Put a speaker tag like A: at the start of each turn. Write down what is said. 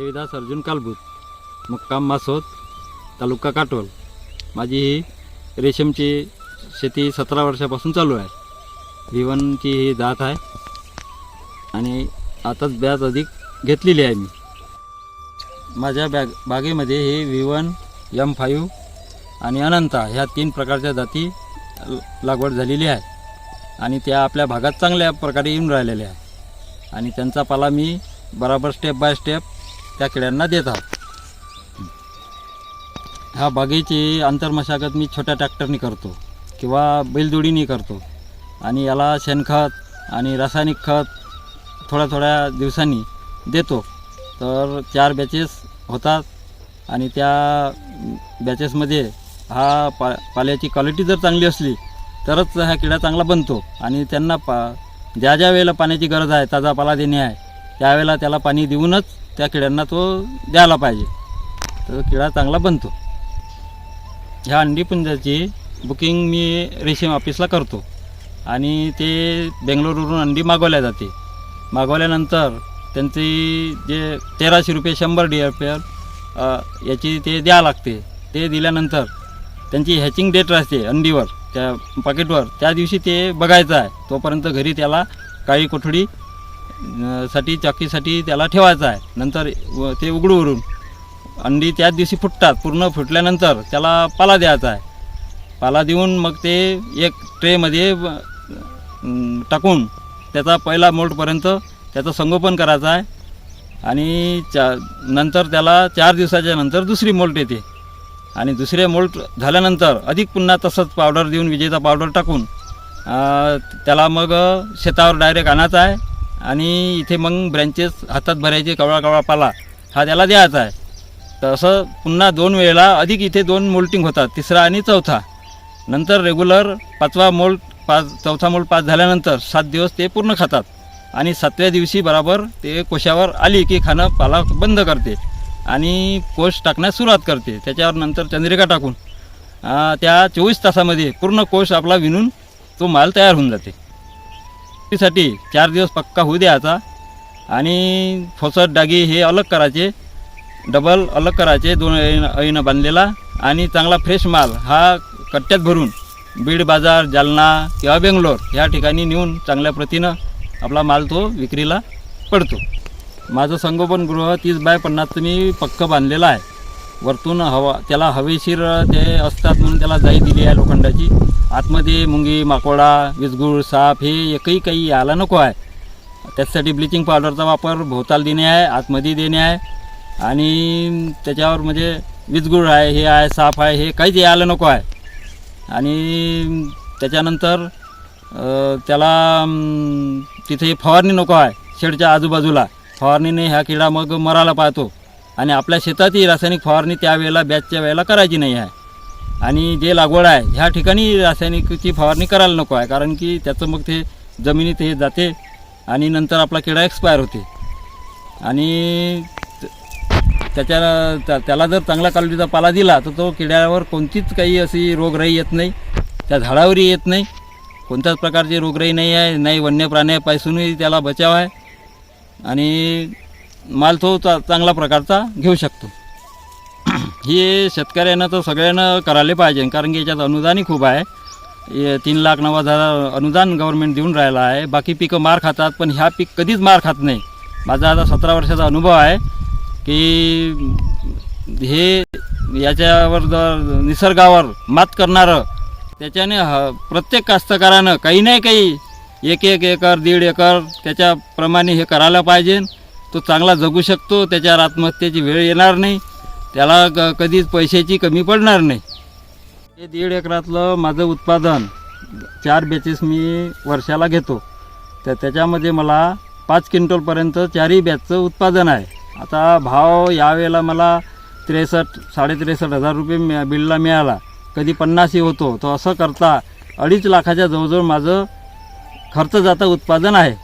A: देवीदास अर्जुन कालभूत, मुक्काम मासोद, तालुका काटोल. माझी ही रेशीमची शेती 17 वर्षापासून चालू आहे. V1ची ही जात आहे आणि आताच ब्याज अधिक घेतलेली आहे मी. माझ्या बागेमध्ये हे V1, M5 आणि अनंता ह्या 3 प्रकारच्या जाती लागवड झालेली आहे आणि त्या आपल्या भागात चांगल्या प्रकारे येऊन राहिलेल्या आहे आणि त्यांचा पाला मी बराबर स्टेप बाय स्टेप त्या किड्यांना देत आहोत. ह्या बागेची आंतरमशागत मी छोट्या ट्रॅक्टरनी करतो किंवा बैलजोडीनी करतो आणि याला शेणखत आणि रासायनिक खत थोड्या दिवसांनी देतो. तर 4 बॅचेस होतात आणि त्या बॅचेसमध्ये हा पाल्याची क्वालिटी जर चांगली असली तरच हा किडा चांगला बनतो आणि त्यांना ज्या वेळेला पाण्याची गरज आहे, ताजा पाला देणे आहे, त्यावेळेला त्याला पाणी देऊनच त्या किड्यांना तो द्यायला पाहिजे, तर किडा चांगला बनतो. ह्या अंडीपुंजाची बुकिंग मी रेशीम ऑफिसला करतो आणि ते बेंगलोरवरून अंडी मागवल्या जाते. मागवल्यानंतर त्यांची जे 1300 रुपये 100 DRPL याची ते द्यावं लागते. ते दिल्यानंतर त्यांची हॅचिंग डेट राहते अंडीवर, त्या पाकिटवर, त्या दिवशी ते बघायचं आहे. तोपर्यंत घरी त्याला काळी कोठडी साठी चॉकीसाठी त्याला ठेवायचं आहे. नंतर ते उघडून अंडी त्याच दिवशी फुटतात. पूर्ण फुटल्यानंतर त्याला पाला द्यायचा आहे. पाला देऊन मग ते एक ट्रेमध्ये टाकून त्याचा पहिला मोल्टपर्यंत त्याचं संगोपन करायचं आहे आणि नंतर त्याला 4 दिवसाच्या नंतर दुसरी मोल्ट येते आणि दुसरे मोल्ट झाल्यानंतर अधिक पुन्हा तसंच पावडर देऊन, विजेचा पावडर टाकून त्याला मग शेतावर डायरेक्ट आणायचा आहे आणि इथे मग ब्रँचेस हातात भरायचे, कवळा पाला हा त्याला द्यायचा आहे. तर असं पुन्हा 2 वेळेला अधिक इथे 2 मोल्टिंग होतात, 3रा आणि 4था. नंतर रेग्युलर 5वा मोल्ट 4था मोल्ट पास झाल्यानंतर 7 दिवस ते पूर्ण खातात आणि 7व्या दिवशी बराबर ते कोशावर आली की खाणं पाला बंद करते आणि कोश टाकण्यास सुरुवात करते. त्याच्यावर नंतर चंद्रिका टाकून त्या 24 तासामध्ये पूर्ण कोश आपला विणून तो माल तयार होऊन जाते. त्यासाठी 4 दिवस पक्का होऊ द्यायचा आणि फोसट डागी हे अलग करायचे, डबल अलग करायचे, 2 ऐनं बांधलेला आणि चांगला फ्रेश माल हा कट्ट्यात भरून बीड बाजार, जालना किंवा बेंगलोर ह्या ठिकाणी नेऊन चांगल्या प्रतीनं आपला माल तो विक्रीला पडतो. माझं संगोपनगृह 30x50 मी पक्कं बांधलेलं आहे. वरतून त्याला हवेशीर ते असतात म्हणून त्याला जाई दिली आहे लोखंडाची. आतमध्ये मुंगी, माकोडा, विजगुळ, साप हे एकही काही यायला नको आहे. त्यासाठी ब्लिचिंग पावडरचा वापर भोवताल देणे आहे, आतमध्ये देणे आहे आणि त्याच्यावर म्हणजे विजगुळ आहे, हे आहे, साप आहे, हे काहीच यायला नको आहे. आणि त्याच्यानंतर त्याला तिथे फवारणी नको आहे. शेडच्या आजूबाजूला फवारणीने ह्या किडा मग मरायला पाहतो आणि आपल्या शेतातही रासायनिक फवारणी त्यावेळेला बॅचच्या वेळेला करायची नाही आहे. आणि जे लागवड आहे ह्या ठिकाणी रासायनिकची फवारणी करायला नको आहे, कारण की त्याचं मग ते जमिनीत हे जाते आणि नंतर आपला किडा एक्सपायर होते. आणि त्याला जर चांगला क्वालिटीचा पाला दिला तर तो किड्यावर कोणतीच काही अशी रोगराई येत नाही, त्या झाडावरही येत नाही, कोणत्याच प्रकारची रोगराई नाही आहे, नाही वन्य प्राण्यापासूनही त्याला बचाव आहे आणि माल तो चांगला प्रकारचा घेऊ शकतो. हे शेतकऱ्यांना तर सगळ्यांना करायला पाहिजे, कारण की याच्यात अनुदानही खूप आहे. 3,90,000 अनुदान गव्हर्नमेंट देऊन राहिलं आहे. बाकी पिकं मार खातात पण ह्या पीक कधीच मार खात नाही. माझा आता 17 वर्षाचा अनुभव आहे की हे याच्यावर जर निसर्गावर मात करणारं त्याच्याने प्रत्येक कास्तकारानं काही नाही काही 1 एकर 1.5 एकर त्याच्याप्रमाणे हे करायला पाहिजे. तो चांगला जगू शकतो, त्याच्यावर आत्महत्येची वेळ येणार नाही, त्याला कधीच पैशाची कमी पडणार नाही. हे 1.5 एकरातलं माझं उत्पादन 4 बॅचेस मी वर्षाला घेतो. तर त्याच्यामध्ये मला 5 क्विंटलपर्यंत 4ही बॅचचं उत्पादन आहे. आता भाव यावेळेला मला 63,000-63,500 रुपये बिलला मिळाला, कधी 50ही होतो. तो असं करता 2.5 लाखाच्या जवळजवळ माझं खर्च जाता उत्पादन आहे.